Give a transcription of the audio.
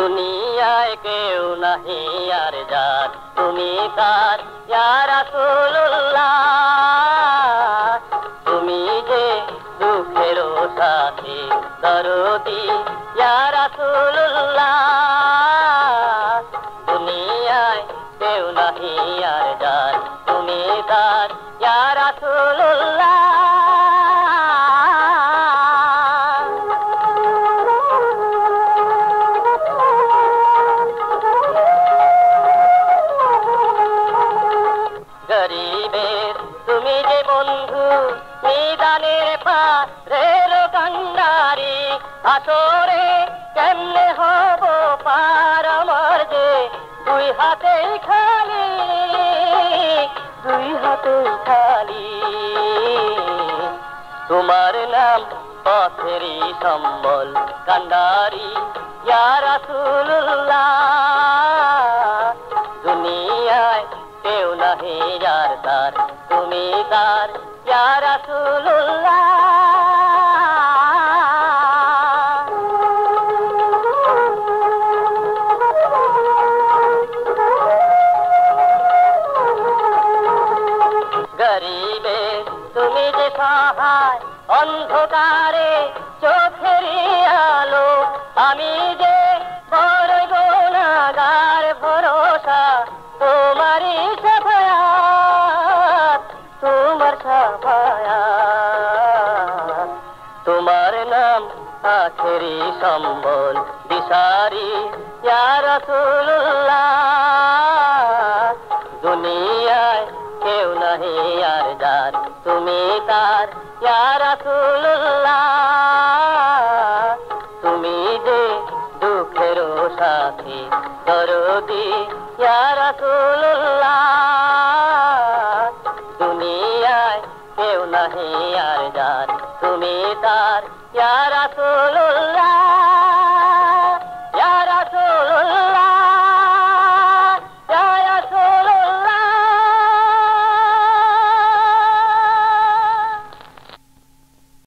দুনিয়ায় কেউ নাহি আর যার তুমি তার ইয়া রাসূলুল্লাহ। তুমি যে দুঃখের সাথী দরদি ইয়া রাসূলুল্লাহ। দুনিয়ায় কেউ নাহি আর যার তুমি তার ইয়া রাসূলুল্লাহ। গরিবের তুমি যে বন্ধু নিদানের পারের কান্ডারি, আসরে কেমনে হব পার আমার যে দুই হাতেই খালি, দুই হাতেই খালি। তোমার নাম পথেরই সম্বল কান্ডারি ইয়া রাসূলুল্লাহ। দুনিয়ায় কেউ নাহি যার তার তুমি তার ইয়া রাসূলুল্লাহ। গরিবের তুমি যে সহায় অন্ধকারে চোখেরই আলো, আমি যে বড় গুনাহগার ভরসা তোমারই শাফায়াত, তোমার শাফায়াত। তোমার নাম আখেরি সম্বল দিশারি ইয়া রাসূলুল্লাহ। দুনিয়ায় কেউ নাহি আর যার তুমি তার ইয়া রাসূলুল্লাহ। তুমি যে দুঃখের সাথী দরদি ইয়া রাসূলুল্লাহ। দুনিয়ায় কেউ নাহি আর যার তুমি তার ইয়া রাসূলুল্লাহ।